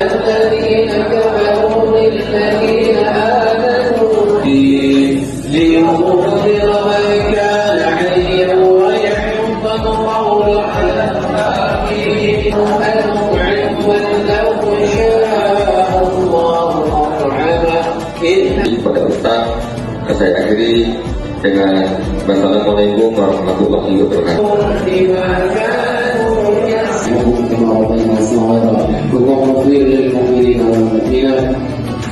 الذين كفروا للذين آمنوا لينذر من كان حيا ويحق القول على الكافرين أنعم لو شاء الله أطعمه. Pada petang, saya akhiri dengan Wassalamualaikum warahmatullahi wabarakatuh. اللهم اغفر للمؤمنين والمؤمنات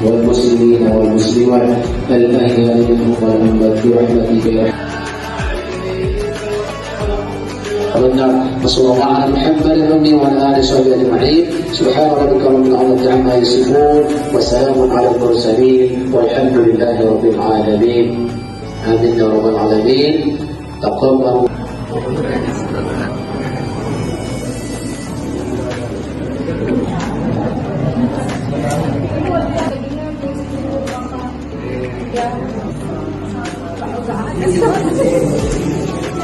والمسلمين والمسلمات الأحياء منهم والأموات برحمتك يا وصلى الله على محمد وعلى آله وصحبه أجمعين. سبحان ربك رب العزة عما يصفون وسلام على المرسلين والحمد لله رب العالمين. آمين يا رب العالمين. تقبل.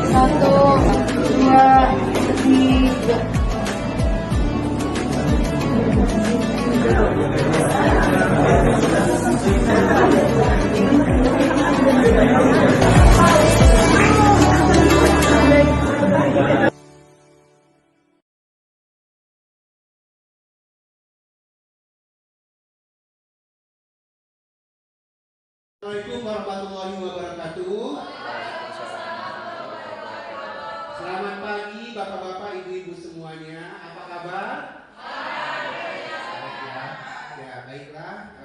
Satu, dua, tiga. Assalamualaikum warahmatullahi wabarakatuh. Selamat pagi bapak-bapak, ibu-ibu semuanya. Apa kabar? Ya, baiklah.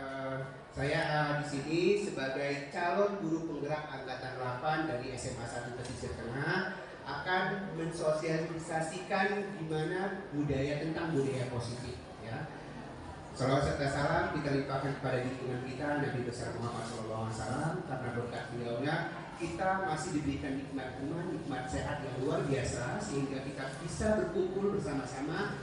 Saya di sini sebagai calon guru penggerak angkatan 8 dari SMA 1 Pesisir Tengah akan mensosialisasikan gimana tentang budaya positif. Ya. Salawat serta salam kita limpahkan kepada junjungan kita Nabi besar Muhammad SAW, karena berkat beliaunya kita masih diberikan nikmat iman, nikmat sehat yang luar biasa, sehingga kita bisa berkumpul bersama-sama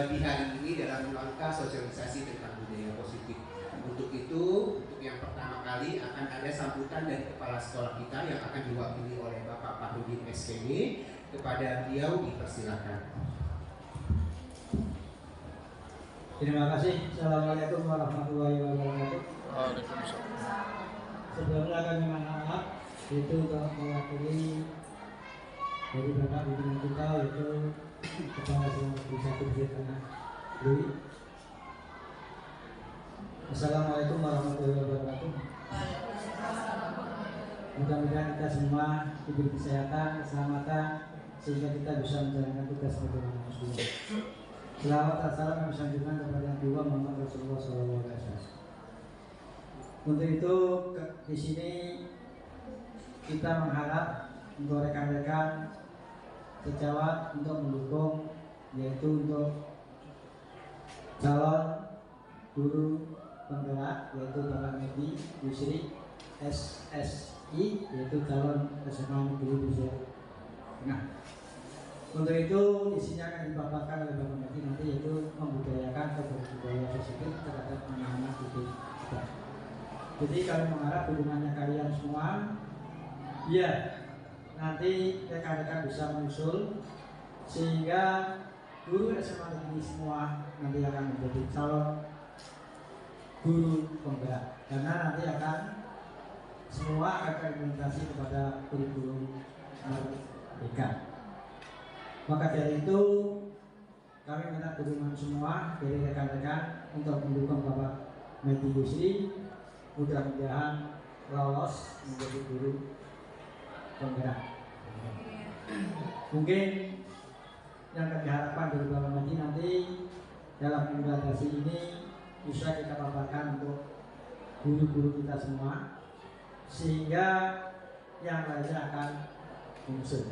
di hari ini dalam langkah sosialisasi tentang budaya positif. Untuk itu, untuk yang pertama kali akan ada sambutan dari kepala sekolah kita yang akan diwakili oleh Bapak Fahrudin SPG. Kepada beliau dipersilakan. Terima kasih. Assalamualaikum warahmatullahi wabarakatuh. Sebelumnya kami mohon maaf itu untuk mewakili dari Bapak pimpinan kita, yaitu Kepala Sekolah Desa Pesisir Tengah Lui. Assalamualaikum warahmatullahi wabarakatuh. Mudah-mudahan kita semua diberi kesehatan, keselamatan, sehingga kita bisa menjalankan tugas sebagai manusia. Selawat dan salam kami sanjungkan kepada Nabi Muhammad Rasulullah SAW. Untuk itu di sini kita mengharap untuk rekan-rekan sejawat untuk mendukung, yaitu untuk calon guru penggerak, yaitu Bapak Medi Yusri SSI, yaitu calon SMA Negeri Pesisir Tengah. Untuk itu di sini akan dipaparkan oleh Bapak Medi nanti, yaitu membudayakan budaya positif terhadap anak-anak didik kita. Jadi kami mengharap dukungannya kalian semua, ya nanti rekan-rekan bisa menyusul sehingga guru SMA Negeri semua nanti akan menjadi calon guru penggerak, karena nanti akan semua akan implementasi kepada kurikulum merdeka. Maka dari itu kami minta dukungan semua dari rekan-rekan untuk mendukung Bapak Medi Yusri, mudah-mudahan lolos menjadi guru penggerak. Mungkin yang kami harapkan dari Bapak Medi nanti dalam implementasi ini bisa kita paparkan untuk guru-guru kita semua, sehingga yang lainnya akan menyusul.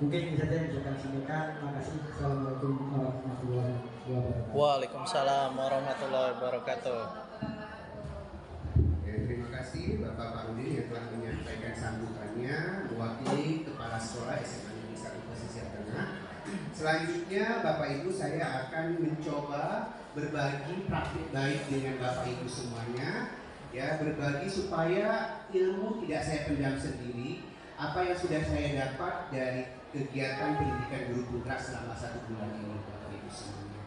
Mungkin ini saja yang bisa kami sampaikan. Terima kasih. Assalamualaikum warahmatullahi wabarakatuh. Waalaikumsalam warahmatullahi wabarakatuh. Terima kasih Bapak Fahrudin yang telah menyampaikan sambutannya mewakili Kepala Sekolah SMA Negeri 1 Pesisir Tengah. Selanjutnya Bapak Ibu, saya akan mencoba berbagi praktik baik dengan Bapak Ibu semuanya, ya, berbagi supaya ilmu tidak saya pendam sendiri. Apa yang sudah saya dapat dari kegiatan pendidikan guru penggerak selama 1 bulan ini, Bapak Ibu semuanya.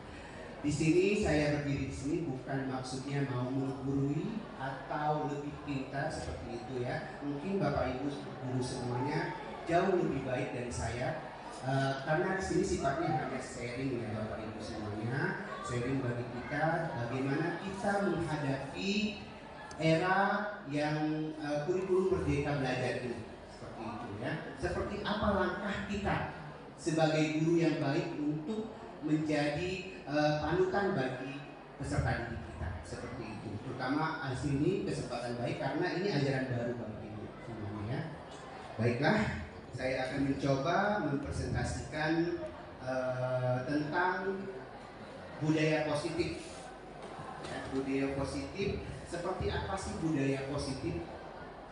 Di sini saya berdiri di sini bukan maksudnya mau menggurui atau lebih pintar seperti itu ya. Mungkin Bapak Ibu guru semuanya jauh lebih baik dari saya, karena di sini sifatnya hanya sharing ya Bapak Ibu semuanya, sharing bagi kita bagaimana kita menghadapi era yang kurikulum Merdeka Belajar ini, seperti itu ya. Seperti apa langkah kita sebagai guru yang baik untuk menjadi panutan bagi peserta didik kita, seperti itu. Terutama di sini kesempatan baik karena ini ajaran baru Bapak Ibu semuanya ya. Baiklah, saya akan mencoba mempresentasikan tentang budaya positif. Ya, budaya positif, seperti apa sih budaya positif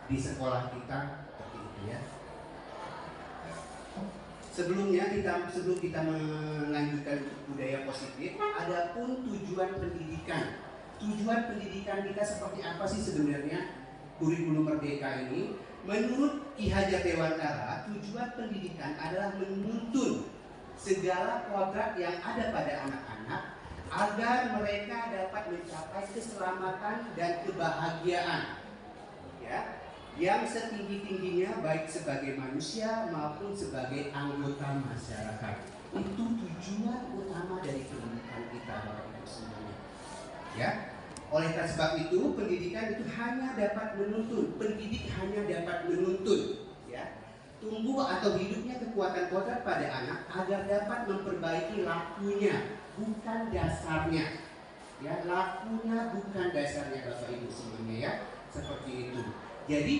di sekolah kita, seperti itu ya. Sebelum kita melanjutkan budaya positif, adapun tujuan pendidikan. Tujuan pendidikan kita seperti apa sih sebenarnya kurikulum Merdeka ini? Menurut Ki Hajar Dewantara, tujuan pendidikan adalah menuntun segala kodrat yang ada pada anak-anak agar mereka dapat mencapai keselamatan dan kebahagiaan. Ya, yang setinggi-tingginya baik sebagai manusia maupun sebagai anggota masyarakat. Itu tujuan utama dari pendidikan kita Bapak Ibu semuanya. Ya. Oleh karena sebab itu pendidikan itu hanya dapat menuntun, pendidik hanya dapat menuntun ya, tumbuh atau hidupnya kekuatan kodrat pada anak agar dapat memperbaiki lakunya, bukan dasarnya. Ya, lakunya bukan dasarnya Bapak Ibu semuanya ya, seperti itu. Jadi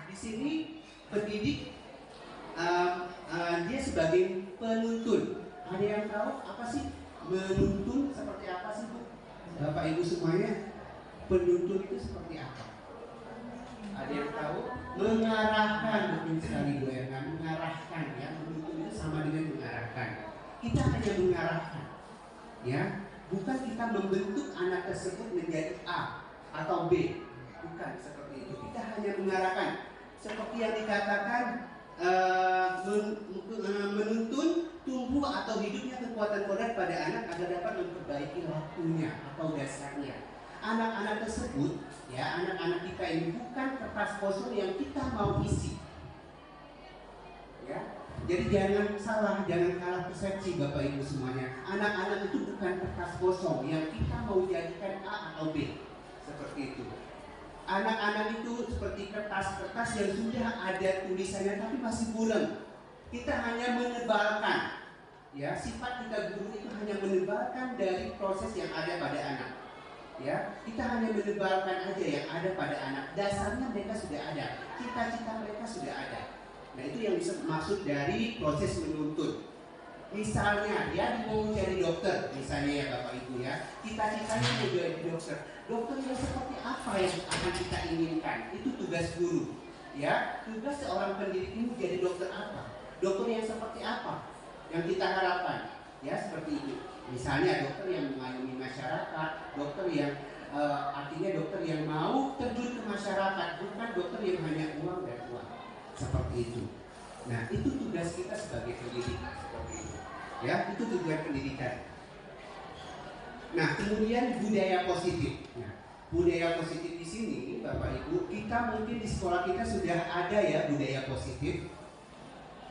di sini pendidik dia sebagai penuntun. Ada yang tahu apa sih menuntun seperti apa sih Bu? Bapak Ibu semuanya, penuntun itu seperti apa? Ada yang tahu? Mengarahkan, mungkin sekali Bu Erna, mengarahkan ya. Menuntun itu sama dengan mengarahkan. Kita hanya mengarahkan, ya. Bukan kita membentuk anak tersebut menjadi A atau B. Bukan seperti itu. Kita hanya mengarahkan. Seperti yang dikatakan menuntun tumbuh atau hidupnya kekuatan kodrat pada anak agar dapat memperbaiki lakunya atau dasarnya. Anak-anak tersebut, ya anak-anak kita ini bukan kertas kosong yang kita mau isi. Ya, jadi jangan salah, jangan kalah persepsi Bapak Ibu semuanya. Anak-anak itu bukan kertas kosong yang kita mau jadikan A atau B. Seperti itu. Anak-anak itu seperti kertas-kertas yang sudah ada tulisannya tapi masih buram. Kita hanya menebalkan. Ya, sifat kita guru itu hanya menebalkan dari proses yang ada pada anak. Ya, kita hanya menebalkan aja yang ada pada anak. Dasarnya mereka sudah ada, cita-cita mereka sudah ada. Nah, itu yang maksud dari proses menuntun. Misalnya dia mau jadi dokter, misalnya ya Bapak Ibu ya, cita-citanya mau jadi dokter. Dokter yang seperti apa yang akan kita inginkan? Itu tugas guru. Ya, tugas seorang pendidik ini jadi dokter apa? Dokter yang seperti apa yang kita harapkan? Ya, seperti itu. Misalnya dokter yang mengayomi masyarakat, dokter yang artinya dokter yang mau terjun ke masyarakat, bukan dokter yang hanya uang dan uang. Seperti itu. Nah, itu tugas kita sebagai pendidik seperti itu. Ya, itu tujuan pendidikan. Nah, kemudian budaya positif. Nah, budaya positif di sini, Bapak Ibu, kita mungkin di sekolah kita sudah ada ya budaya positif.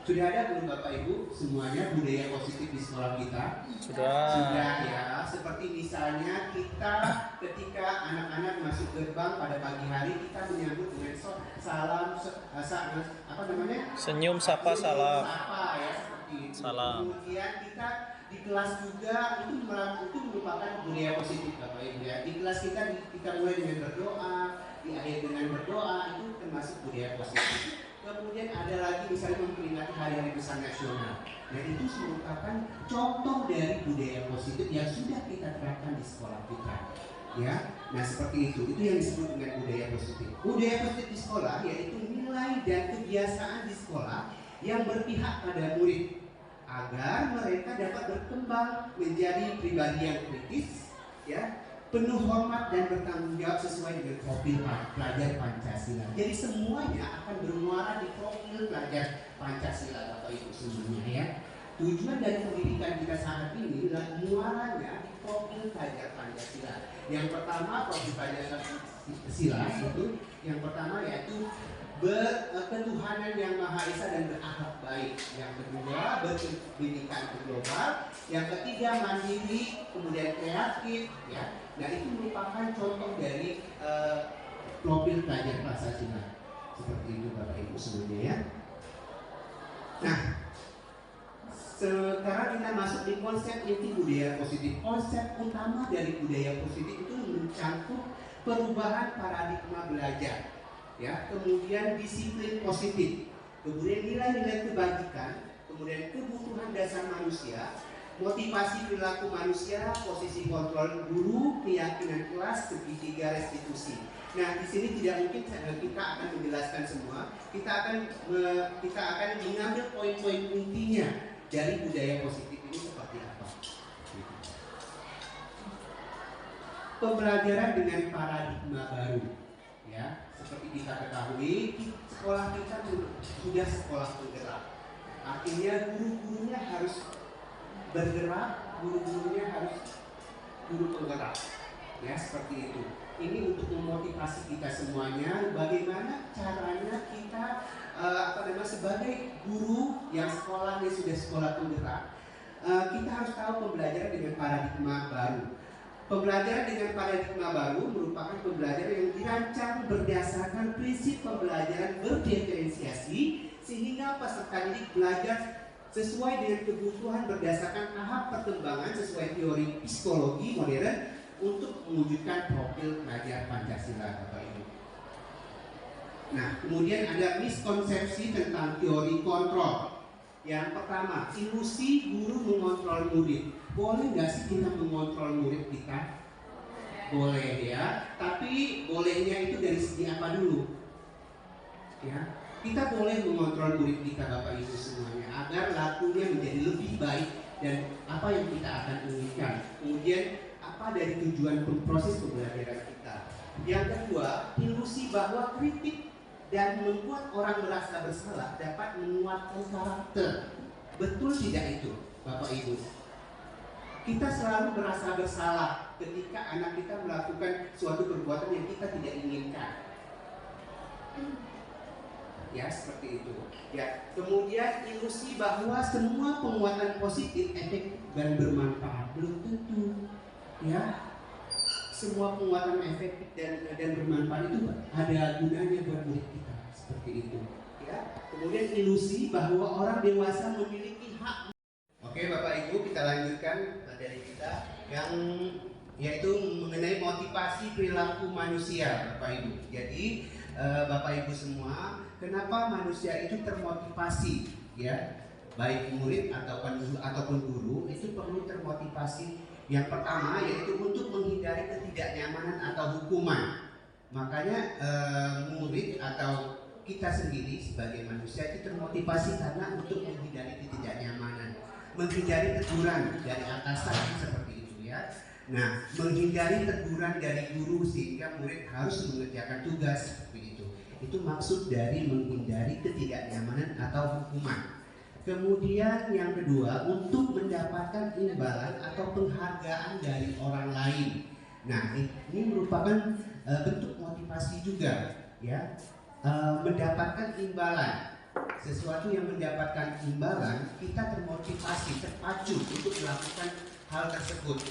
Sudah ada belum Bapak Ibu semuanya budaya positif di sekolah kita? Sudah ya. Seperti misalnya kita ketika anak-anak masuk gerbang pada pagi hari kita menyambut dengan salam apa namanya? Senyum sapa salam. Sapa ya seperti itu. Salam. Kemudian kita di kelas juga itu merupakan budaya positif Bapak Ibu ya. Di kelas kita mulai dengan berdoa, diakhiri dengan berdoa, itu termasuk budaya positif. Kemudian ada lagi misalnya memperingati Hari-Hari Besar Nasional. Nah, itu merupakan contoh dari budaya positif yang sudah kita terapkan di sekolah kita. Ya, nah seperti itu yang disebut dengan budaya positif. Budaya positif di sekolah yaitu nilai dan kebiasaan di sekolah yang berpihak pada murid agar mereka dapat berkembang menjadi pribadi yang kritis, ya, penuh hormat dan bertanggung jawab sesuai dengan profil pelajar Pancasila. Jadi semuanya akan bermuara di profil pelajar Pancasila Bapak Ibu semuanya ya. Tujuan dari pendidikan kita saat ini adalah muaranya di profil pelajar Pancasila. Yang pertama profil Pancasila itu yang pertama yaitu ketuhanan yang Maha Esa dan berakhlak baik. Yang kedua berpendidikan global. Yang ketiga mandiri, kemudian kreatif. Ya, nah itu merupakan contoh dari profil pelajar Pancasila. Seperti itu Bapak Ibu semuanya ya. Nah, sekarang kita masuk di konsep inti budaya positif. Konsep utama dari budaya positif itu mencakup perubahan paradigma belajar, ya, kemudian disiplin positif, kemudian nilai-nilai kebajikan, kemudian kebutuhan dasar manusia, motivasi perilaku manusia, posisi kontrol guru, keyakinan kelas, segitiga restitusi. Nah, di sini tidak mungkin kita akan menjelaskan semua. Kita akan mengambil poin-poin intinya dari budaya positif ini seperti apa. Pembelajaran dengan paradigma baru, ya, seperti kita ketahui, sekolah kita sudah sekolah bergerak. Artinya guru-gurunya harus bergerak, guru-gurunya harus guru penggerak, ya, seperti itu. Ini untuk memotivasi kita semuanya, bagaimana caranya kita sebagai guru yang sekolahnya sudah sekolah penggerak, kita harus tahu pembelajaran dengan paradigma baru. Pembelajaran dengan paradigma baru merupakan pembelajaran yang dirancang berdasarkan prinsip pembelajaran berdiferensiasi, sehingga peserta didik belajar sesuai dengan kebutuhan berdasarkan tahap perkembangan sesuai teori psikologi modern untuk mewujudkan profil pelajar Pancasila, Bapak Ibu. Nah, kemudian ada miskonsepsi tentang teori kontrol. Yang pertama, ilusi guru mengontrol murid. Boleh nggak sih kita mengontrol murid kita? Boleh ya, tapi bolehnya itu dari segi apa dulu? Ya, kita boleh mengontrol murid kita, Bapak Ibu semuanya, agar lakunya menjadi lebih baik dan apa yang kita akan inginkan. Kemudian apa dari tujuan proses pembelajaran kita. Yang kedua, ilusi bahwa kritik dan membuat orang merasa bersalah dapat menguatkan karakter. Betul tidak itu, Bapak Ibu? Kita selalu merasa bersalah ketika anak kita melakukan suatu perbuatan yang kita tidak inginkan. Ya, seperti itu. Ya, kemudian ilusi bahwa semua penguatan positif efektif dan bermanfaat. Belum tentu. Ya, semua penguatan efektif dan bermanfaat itu ada gunanya buat murid kita, seperti itu. Ya, kemudian ilusi bahwa orang dewasa memiliki hak. Oke, Bapak Ibu, kita lanjutkan materi kita yang yaitu mengenai motivasi perilaku manusia, Bapak Ibu. Jadi, Bapak Ibu semua, kenapa manusia itu termotivasi, ya? Baik murid ataupun guru itu perlu termotivasi. Yang pertama yaitu untuk menghindari ketidaknyamanan atau hukuman. Makanya murid atau kita sendiri sebagai manusia itu termotivasi karena untuk menghindari ketidaknyamanan, menghindari teguran dari atasan seperti itu ya. Nah, menghindari teguran dari guru sehingga murid harus mengerjakan tugas seperti itu. Itu maksud dari menghindari ketidaknyamanan atau hukuman. Kemudian yang kedua, untuk mendapatkan imbalan atau penghargaan dari orang lain. Nah, ini merupakan bentuk motivasi juga, ya. Mendapatkan imbalan, sesuatu yang mendapatkan imbalan, kita termotivasi, terpacu untuk melakukan hal tersebut.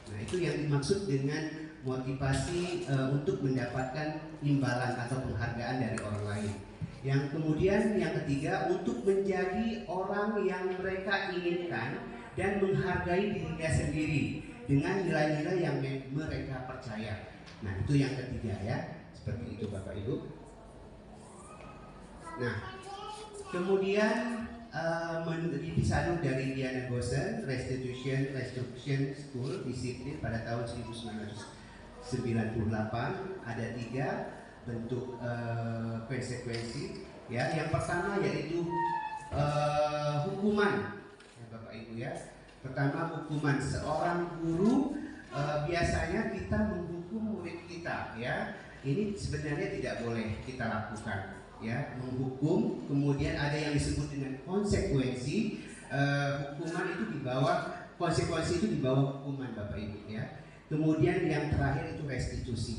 Nah, itu yang dimaksud dengan motivasi untuk mendapatkan imbalan atau penghargaan dari orang lain. Yang kemudian yang ketiga, untuk menjadi orang yang mereka inginkan dan menghargai dirinya sendiri dengan nilai-nilai yang mereka percaya. Nah, itu yang ketiga ya, seperti itu Bapak Ibu. Nah, kemudian dipisah dari Diana Gosen, Restitution School disiplin pada tahun 1998. Ada 3 bentuk konsekuensi ya. Yang pertama yaitu hukuman ya, Bapak Ibu ya. Pertama, hukuman. Seorang guru biasanya kita menghukum murid kita ya. Ini sebenarnya tidak boleh kita lakukan ya, menghukum. Kemudian ada yang disebut dengan konsekuensi. hukuman itu di bawah, konsekuensi itu di bawah hukuman Bapak Ibu ya. Kemudian yang terakhir itu restitusi.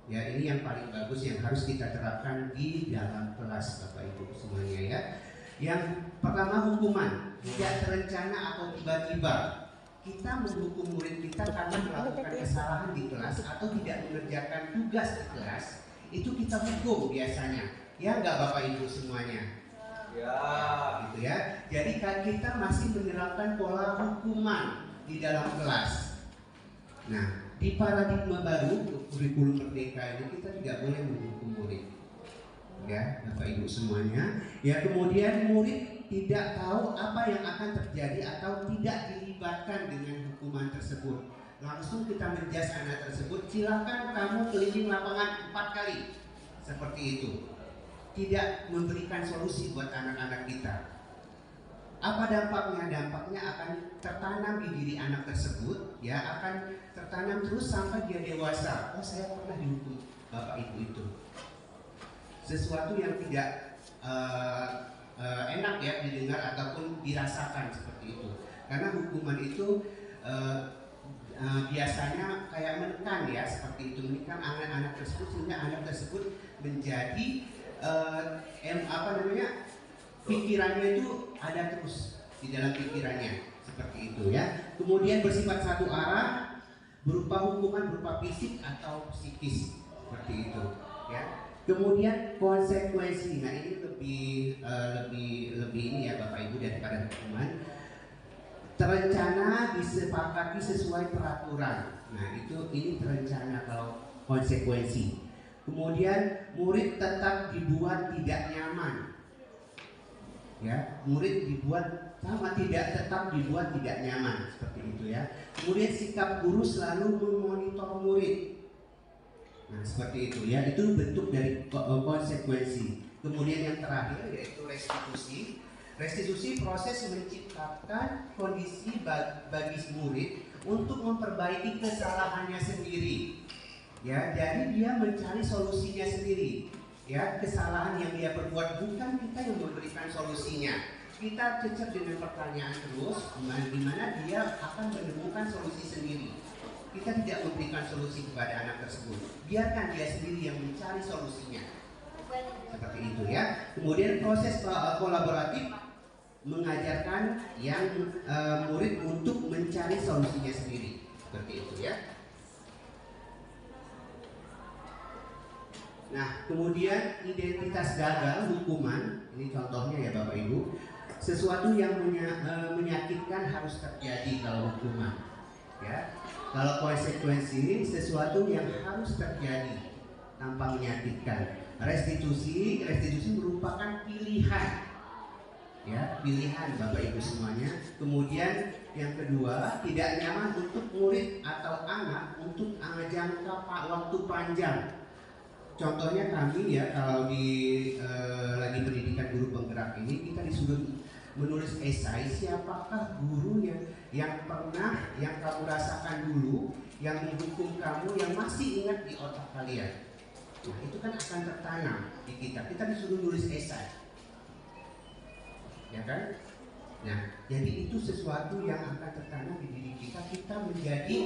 Ya, ini yang paling bagus yang harus kita terapkan di dalam kelas Bapak Ibu semuanya ya. Yang pertama hukuman, tidak terencana atau tiba-tiba. Kita menghukum murid kita karena melakukan kesalahan di kelas atau tidak mengerjakan tugas di kelas, itu kita hukum biasanya. Ya enggak Bapak Ibu semuanya? Ya, gitu ya. Jadi kita masih menerapkan pola hukuman di dalam kelas. Nah, di paradigma baru kurikulum merdeka ini kita tidak boleh menghukum murid. Ya, Bapak Ibu semuanya. Ya, kemudian murid tidak tahu apa yang akan terjadi atau tidak dilibatkan dengan hukuman tersebut. Langsung kita menjas anak tersebut, silakan kamu keliling lapangan 4 kali. Seperti itu. Tidak memberikan solusi buat anak-anak kita. Apa dampaknya? Dampaknya akan tertanam di diri anak tersebut, ya, akan tertanam terus sampai dia dewasa. Oh, saya pernah dihukum Bapak Ibu itu. Sesuatu yang tidak enak ya didengar ataupun dirasakan seperti itu. Karena hukuman itu biasanya kayak menekan ya, seperti itu, menekan anak-anak tersebut sehingga anak tersebut menjadi pikirannya itu ada terus di dalam pikirannya seperti itu ya. Kemudian bersifat satu arah, berupa hukuman berupa fisik atau psikis seperti itu ya. Kemudian konsekuensi, nah ini lebih ini ya Bapak Ibu daripada hukuman. Terencana, disepakati sesuai peraturan. Nah ini terencana kalau konsekuensi. Kemudian murid tetap dibuat tidak nyaman. Ya, murid dibuat tetap dibuat tidak nyaman seperti itu ya. Kemudian sikap guru selalu memonitor murid. Nah, seperti itu ya. Itu bentuk dari konsekuensi. Kemudian yang terakhir yaitu restitusi. Restitusi proses menciptakan kondisi bagi murid untuk memperbaiki kesalahannya sendiri. Ya, jadi dia mencari solusinya sendiri. Ya, kesalahan yang dia perbuat bukan kita yang memberikan solusinya. Kita cecer dengan pertanyaan terus, di mana dia akan menemukan solusi sendiri. Kita tidak memberikan solusi kepada anak tersebut. Biarkan dia sendiri yang mencari solusinya. Seperti itu ya. Kemudian proses kolaboratif mengajarkan yang murid untuk mencari solusinya sendiri. Seperti itu ya. Nah, kemudian identitas gagal hukuman, ini contohnya ya Bapak Ibu, sesuatu yang menyakitkan harus terjadi kalau hukuman, ya. Kalau konsekuensi, sesuatu yang harus terjadi tanpa menyakitkan. Restitusi merupakan pilihan, ya, pilihan Bapak Ibu semuanya. Kemudian yang kedua, tidak nyaman untuk murid atau anak untuk jangka waktu panjang. Contohnya kami ya, kalau di lagi pendidikan guru penggerak ini, kita disuruh menulis esai siapakah guru yang pernah, yang kamu rasakan dulu, yang menghukum kamu, yang masih ingat di otak kalian. Nah, itu kan akan tertanam di kita. Kita disuruh nulis esai, ya kan? Nah, jadi itu sesuatu yang akan tertanam di diri kita. Kita menjadi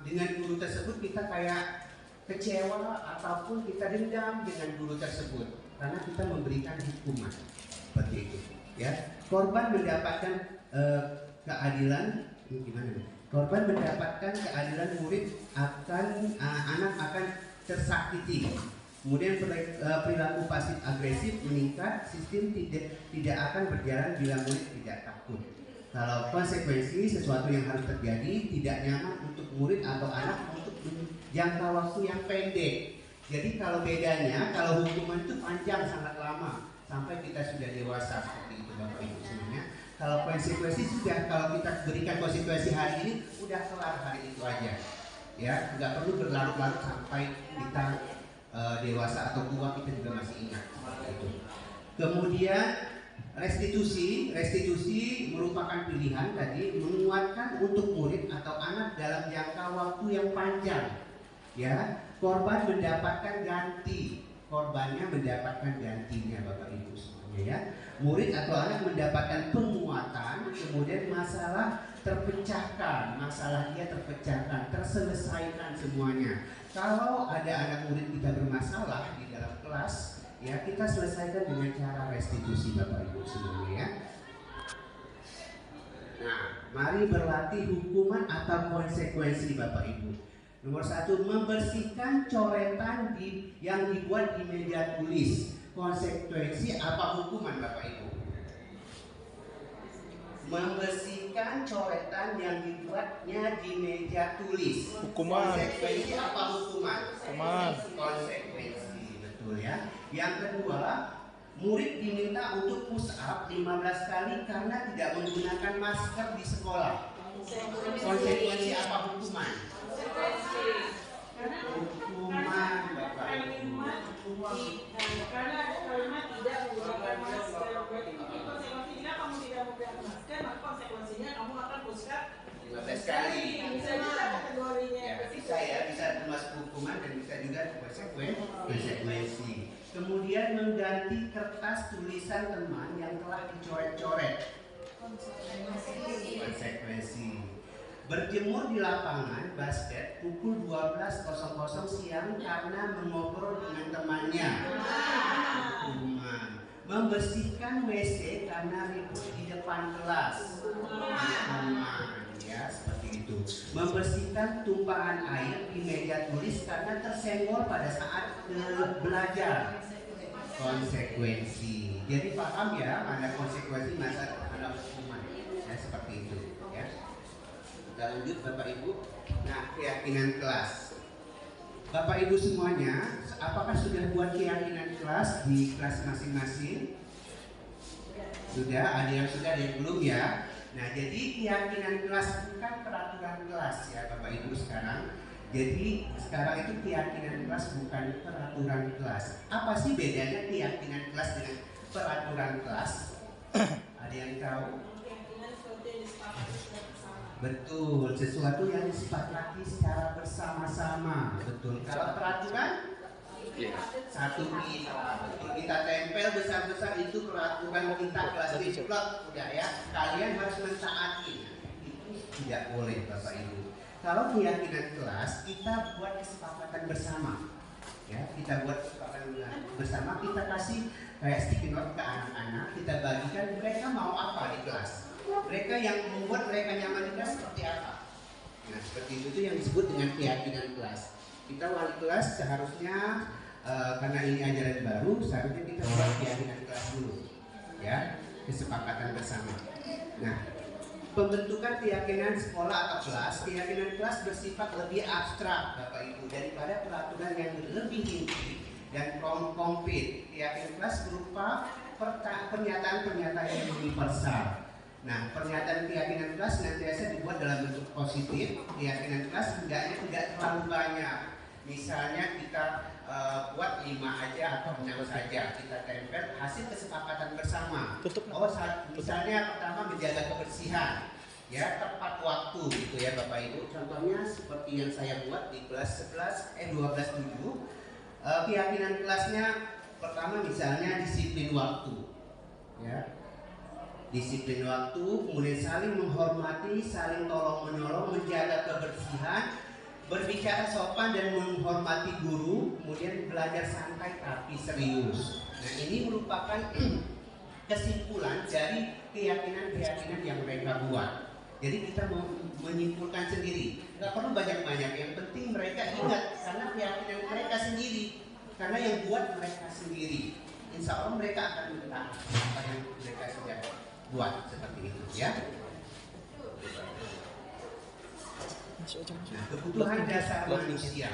dengan guru tersebut kita kayak kecewa ataupun kita dendam dengan guru tersebut karena kita memberikan hukuman seperti itu. Ya, korban mendapatkan keadilan, ini gimana? Korban mendapatkan keadilan, murid anak akan tersakiti. Kemudian perilaku pasif agresif meningkat, sistem tidak akan berjalan bila murid tidak takut. Kalau konsekuensi sesuatu yang harus terjadi tidak nyaman untuk murid atau anak untuk jangka waktu yang pendek. Jadi kalau bedanya, kalau hukuman itu panjang sangat lama sampai kita sudah dewasa seperti itu Bapak Ibu semuanya. Kalau konsekuensi sudah, kalau kita berikan konsekuensi hari ini udah kelar hari itu aja. Ya, nggak perlu berlarut-larut sampai kita dewasa atau tua, kita juga masih ingat seperti itu. Kemudian restitusi merupakan pilihan tadi, menguatkan untuk murid atau anak dalam jangka waktu yang panjang. Ya, korban mendapatkan ganti, korbannya mendapatkan gantinya Bapak Ibu semuanya. ya. Murid atau anak mendapatkan penguatan, kemudian masalah terpecahkan, masalah dia terpecahkan, terselesaikan semuanya. Kalau ada anak murid kita bermasalah di dalam kelas, ya kita selesaikan dengan cara restitusi Bapak Ibu semuanya ya. Nah, mari berlatih hukuman atau konsekuensi Bapak Ibu. Nomor 1, membersihkan coretan yang dibuat di meja tulis. Konsekuensi apa hukuman Bapak Ibu? Membersihkan coretan yang dibuatnya di meja tulis. Hukuman. Konsekuensi apa hukuman? Hukuman. Konsekuensi, betul ya. Yang kedua, murid diminta untuk push up 15 kali karena tidak menggunakan masker di sekolah. Konsekuensi apa hukuman? Hukuman Bapak Ibu. Karena ada kalimat tidak menggunakan masker. Jadi konsekuensinya kamu tidak menggunakan masker, maka konsekuensinya kamu akan push up 15 kali. Bisa juga kategorinya. Ya, bisa ya, bisa termasuk hukuman dan bisa juga konsekuensi. Kemudian mengganti kertas tulisan teman yang telah dicoret-coret. Konsekuensi. Berjemur di lapangan basket pukul 12.00 siang karena mengobrol dengan temannya. Hukuman. Membersihkan WC karena ribut di depan kelas. Hukuman. Ya, seperti itu. Membersihkan tumpahan air di meja tulis karena tersenggol pada saat belajar. Konsekuensi. Jadi paham ya mana konsekuensi, mana hukuman. Ya, seperti itu. Ya. Kita lanjut Bapak Ibu. Nah, keyakinan kelas. Bapak Ibu semuanya, apakah sudah buat keyakinan kelas di kelas masing-masing? Sudah, ada yang sudah, ada yang belum ya. Nah, jadi keyakinan kelas bukan peraturan kelas ya Bapak Ibu sekarang. Jadi sekarang itu keyakinan kelas bukan peraturan kelas. Apa sih bedanya keyakinan kelas dengan peraturan kelas? Ada yang tahu? Keyakinan sesuatu yang disepakati secara bersama. Betul, sesuatu yang disepakati secara bersama-sama. Betul. Kalau peraturan? Satu kita, betul, kita tempel besar-besar itu peraturan kita kelas diplot, udah ya. Kalian harus mentaati. Itu tidak boleh Bapak Ibu. Kalau keyakinan kelas kita buat kesepakatan bersama. Ya, kita buat kesepakatan bersama, kita kasih kayak sticky note ke anak-anak, kita bagikan mereka mau apa di kelas. Mereka yang membuat mereka nyaman di kelas seperti apa. Nah, seperti itu yang disebut dengan keyakinan kelas. Kita wali kelas seharusnya karena ini ajaran baru, seharusnya kita buat keyakinan kelas dulu, ya, kesepakatan bersama. Nah, pembentukan keyakinan sekolah atau kelas, keyakinan kelas bersifat lebih abstrak, Bapak Ibu, daripada peraturan yang lebih inti dan konkret. Keyakinan kelas berupa pernyataan-pernyataan yang universal. Nah, pernyataan keyakinan kelas senantiasa dibuat dalam bentuk positif. Keyakinan kelas hendaknya tidak terlalu banyak. Misalnya kita buat 5 aja atau 6 saja, kita tempel hasil kesepakatan bersama. Misalnya pertama menjaga kebersihan, ya, tepat waktu gitu ya Bapak Ibu. Contohnya seperti yang saya buat di kelas 12.7. Keyakinan kelasnya pertama misalnya disiplin waktu, ya. Disiplin waktu, kemudian saling menghormati, saling tolong menolong, menjaga kebersihan, berbicara sopan dan menghormati guru, kemudian belajar santai tapi serius. Nah, ini merupakan kesimpulan dari keyakinan-keyakinan yang mereka buat. Jadi kita mau menyimpulkan sendiri, nggak perlu banyak-banyak. Yang penting mereka ingat karena keyakinan mereka sendiri, karena yang buat mereka sendiri. Insya Allah mereka akan mentaati apa yang mereka sudah buat seperti itu, ya. Nah, kebutuhan dasar manusia.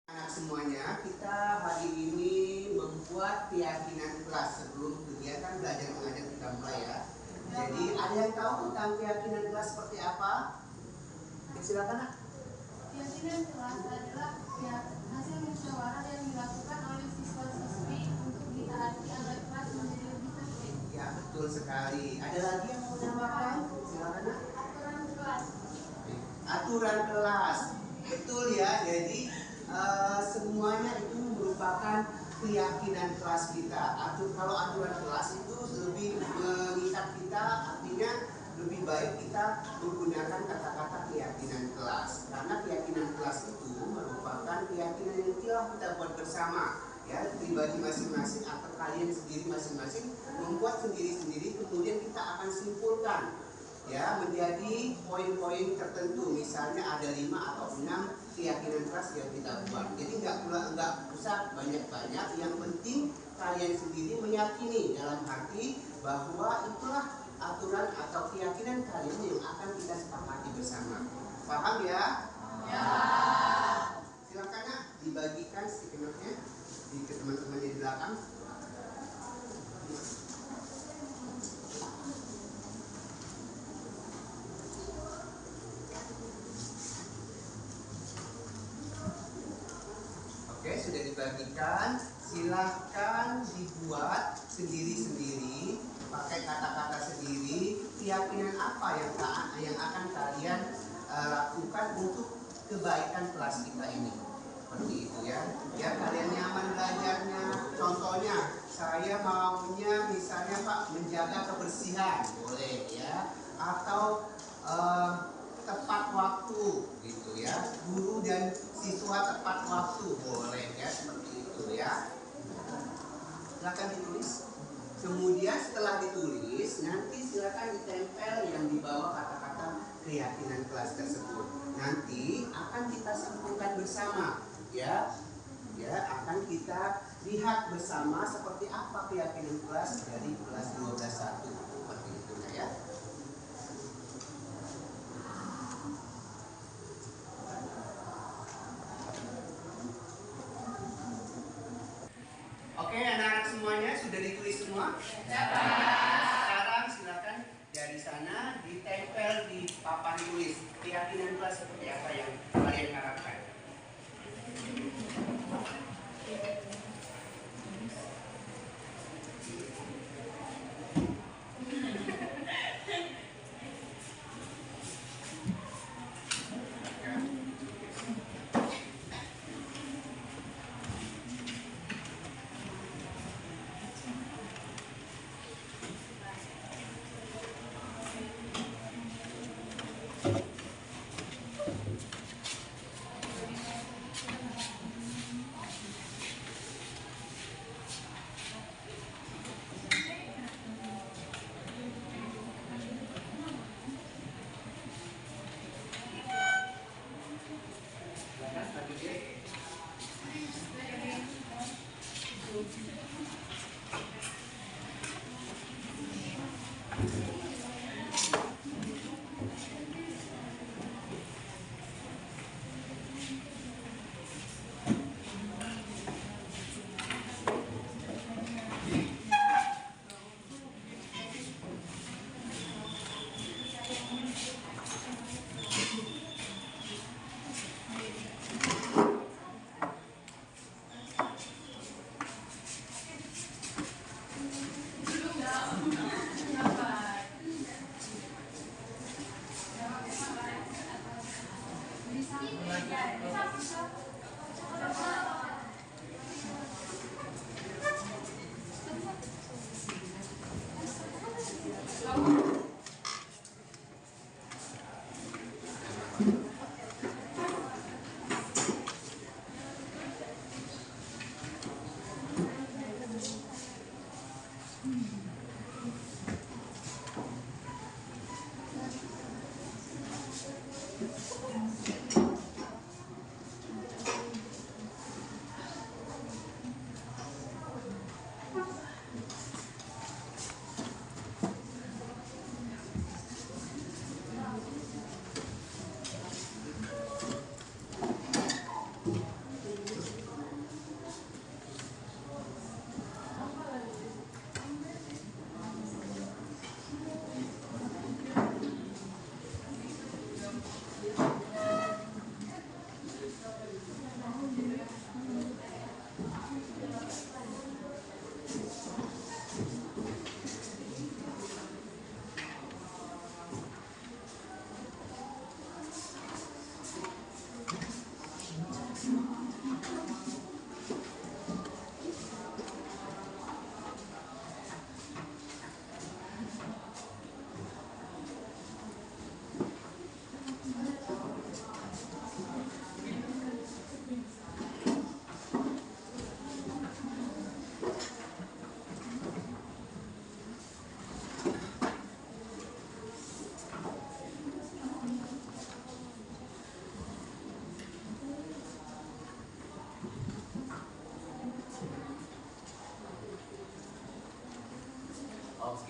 Anak semuanya, kita hari ini membuat keyakinan kelas sebelum kegiatan belajar mengajar kita mulai ya. Jadi ada yang tahu tentang keyakinan kelas seperti apa? Silakan Nak. Keyakinan kelas adalah hasil musyawarah yang dilakukan oleh siswa-siswi untuk ditaati agar kelas menjadi lebih tertib. Ya, betul sekali. Ada lagi yang mau menambahkan? Silakan Nak. Aturan kelas. Aturan kelas. Jadi semuanya itu merupakan keyakinan kelas kita. Kalau aturan kelas itu lebih mengikat kita, artinya lebih baik kita menggunakan kata-kata keyakinan kelas, karena keyakinan kelas itu merupakan keyakinan yang telah kita buat bersama, ya, pribadi masing-masing atau kalian sendiri masing-masing membuat sendiri-sendiri, kemudian kita akan simpulkan, ya, menjadi poin-poin tertentu. Misalnya ada 5 atau 6 keyakinan kelas yang kita buat. Jadi nggak usah banyak-banyak, yang penting kalian sendiri meyakini dalam hati bahwa itulah aturan atau keyakinan kalian yang akan kita sepakati bersama. Paham ya? Ya. Silakan nak dibagikan stikernya ke teman-teman di belakang. Oke, sudah dibagikan. Silahkan dibuat sendiri-sendiri, pakai kata-kata sendiri, keyakinan apa yang akan kalian lakukan untuk kebaikan kelas kita ini. Seperti itu ya. Ya, kalian nyaman belajarnya. Contohnya, saya maunya misalnya Pak menjaga kebersihan, boleh ya. Atau tepat waktu gitu ya. Guru dan siswa tepat waktu, boleh ya, seperti itu ya. Silakan ditulis. Kemudian setelah ditulis, nanti silakan ditempel yang di bawah kata-kata keyakinan kelas tersebut. Nanti akan kita simpulkan bersama, ya. Ya, akan kita lihat bersama seperti apa keyakinan kelas dari kelas 12.1. Seperti itu ya. Oke, anak-anak semuanya sudah ditulis semua? Sekarang silakan dari sana ditempel di papan tulis keyakinan kelas seperti apa yang kalian harapkan.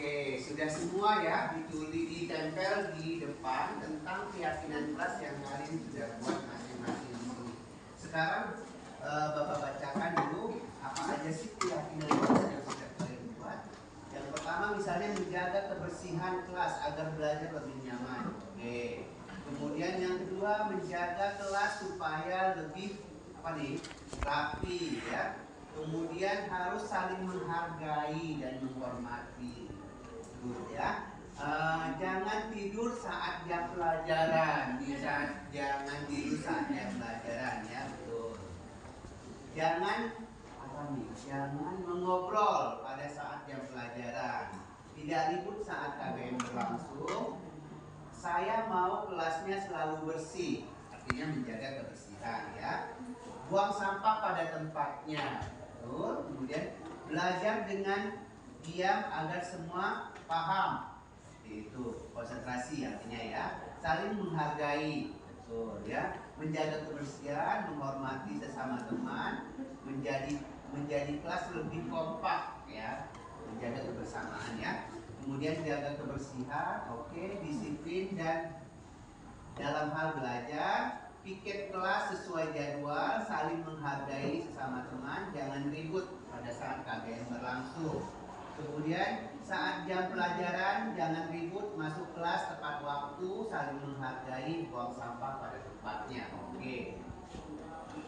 Oke, sudah semua ya ditempel di depan tentang keyakinan kelas yang kalian sudah buat masing-masing ini. Sekarang Bapak bacakan dulu apa aja sih keyakinan kelas yang sudah kalian buat. Yang pertama misalnya menjaga kebersihan kelas agar belajar lebih nyaman. Oke. Kemudian yang kedua menjaga kelas supaya lebih rapi ya. Kemudian harus saling menghargai dan menghormati, ya. Jangan tidur saat jam pelajaran, jangan tidur saat jam pelajaran, ya betul. Jangan jangan mengobrol pada saat jam pelajaran. Tidak ribut saat KBM berlangsung. Saya mau kelasnya selalu bersih, artinya menjaga kebersihan, ya. Buang sampah pada tempatnya. Kemudian belajar dengan diam agar semua paham. Itu konsentrasi artinya ya. Saling menghargai. Betul ya. Menjaga kebersihan, menghormati sesama teman, menjadi kelas lebih kompak ya. Menjaga kebersamaan ya. Kemudian jaga kebersihan, oke, disiplin dan dalam hal belajar. Piket kelas sesuai jadwal, saling menghargai sesama teman, jangan ribut pada saat KBM berlangsung. Kemudian saat jam pelajaran jangan ribut, masuk kelas tepat waktu, saling menghargai, buang sampah pada tempatnya. Oke.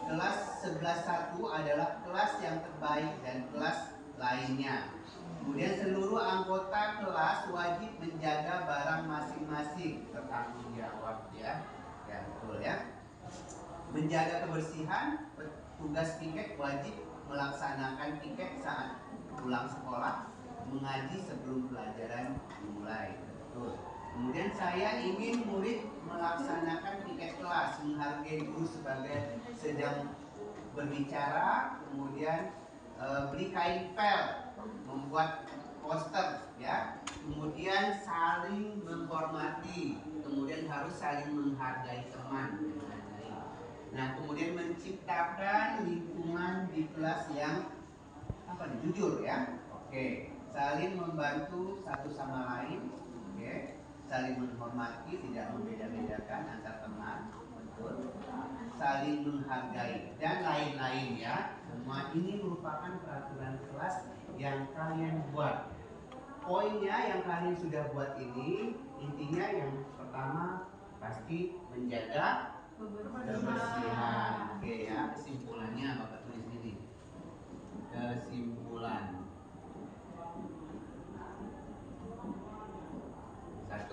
Kelas 11.1 adalah kelas yang terbaik dan kelas lainnya. Kemudian seluruh anggota kelas wajib menjaga barang masing-masing, bertanggung jawab ya. Ya betul ya. Menjaga kebersihan, tugas piket wajib melaksanakan piket saat pulang sekolah, mengaji sebelum pelajaran dimulai. Betul. Kemudian saya ingin murid melaksanakan piket kelas, menghargai guru sebagai sedang berbicara, kemudian beli kain pel, membuat poster, ya. Kemudian saling menghormati, kemudian harus saling menghargai teman. Nah, kemudian menciptakan lingkungan di kelas yang jujur ya. Oke, saling membantu satu sama lain. Oke, saling menghormati, tidak membeda-bedakan antar teman. Betul. Saling menghargai dan lain-lain ya. Semua ini merupakan peraturan kelas yang kalian buat. Poinnya yang kalian sudah buat ini, intinya yang pertama pasti menjaga kebersihan. Oke ya, kesimpulannya Bapak tulis ini. Kesimpulan. 1.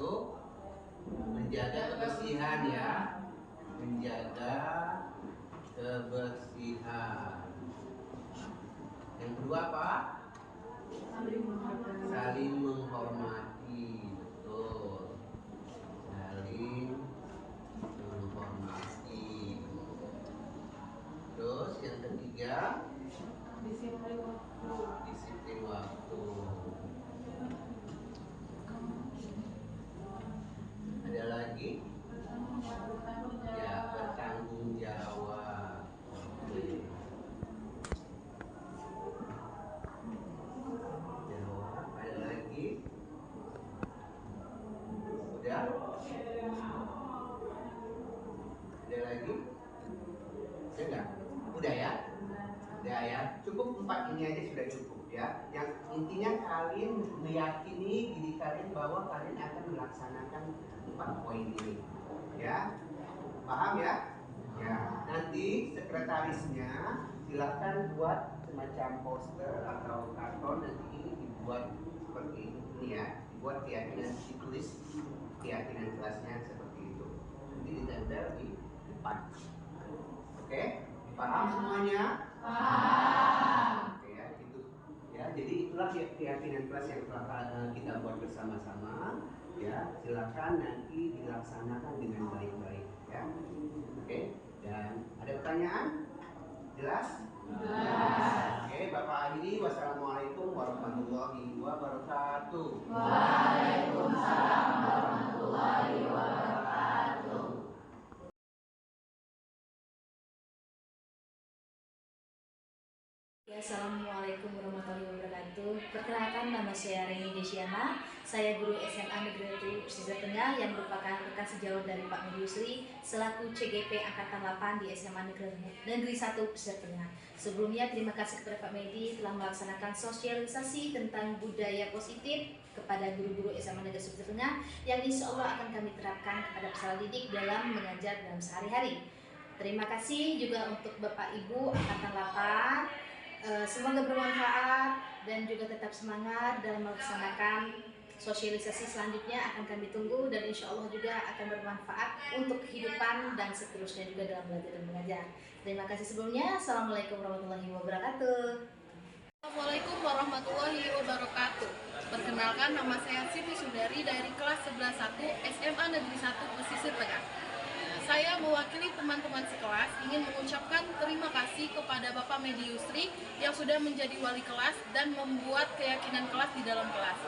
Menjaga kebersihan ya. Menjaga kebersihan. Yang kedua apa? Saling menghormati. Betul. Saling menghormati. Terus yang ketiga, disiplin waktu. Ada lagi? Ya, bertanggung jawab. Ada lagi? Udah? Ada lagi? Enggak? Udah ya? Udah ya? Cukup 4 ini aja sudah cukup ya. Yang intinya kalian meyakini diri kalian bahwa kalian akan melaksanakan 4 poin ini. Ya? Paham ya? Ya. Nanti sekretarisnya silakan buat semacam poster atau karton, nanti ini dibuat seperti ini ya. Dibuat keyakinan, ditulis keyakinan kelasnya seperti itu. Nanti ditempel di depan. Oke? Paham semuanya? Paham. Oke ya, gitu. Ya, jadi itulah keyakinan kelas yang telah kita buat bersama-sama. Ya, silakan nanti dilaksanakan dengan baik-baik. Ya, oke. Dan ada pertanyaan? Jelas? Jelas. Oke, Bapak akhiri. Wassalamualaikum warahmatullahi wabarakatuh. Waalaikumsalam warahmatullahi wabarakatuh. Assalamualaikum warahmatullahi wabarakatuh. Perkenalkan, nama saya Reni Desiana. Saya guru SMA Negeri 1 Pesisir Tengah yang merupakan rekan sejawat dari Pak Medi Yusri selaku CGP Angkatan 8 di SMA Negeri 1 Pesisir Tengah. Sebelumnya terima kasih kepada Pak Medi telah melaksanakan sosialisasi tentang budaya positif kepada guru-guru SMA Negeri 1 Pesisir Tengah yang insya Allah akan kami terapkan kepada peserta didik dalam mengajar dalam sehari-hari. Terima kasih juga untuk Bapak Ibu Angkatan 8. Semoga bermanfaat dan juga tetap semangat dalam melaksanakan sosialisasi selanjutnya akan kami tunggu dan insya Allah juga akan bermanfaat untuk kehidupan dan seterusnya juga dalam belajar dan mengajar. Terima kasih sebelumnya. Assalamualaikum warahmatullahi wabarakatuh. Assalamualaikum warahmatullahi wabarakatuh. Perkenalkan, nama saya Siti Sundari dari kelas 11-1 SMA Negeri 1 Pesisir Tengah. Saya mewakili teman-teman sekelas ingin mengucapkan terima kasih kepada Bapak Medi Yusri yang sudah menjadi wali kelas dan membuat keyakinan kelas di dalam kelas.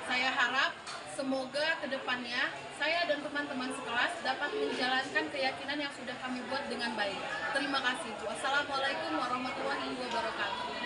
Saya harap semoga kedepannya saya dan teman-teman sekelas dapat menjalankan keyakinan yang sudah kami buat dengan baik. Terima kasih. Wassalamualaikum warahmatullahi wabarakatuh.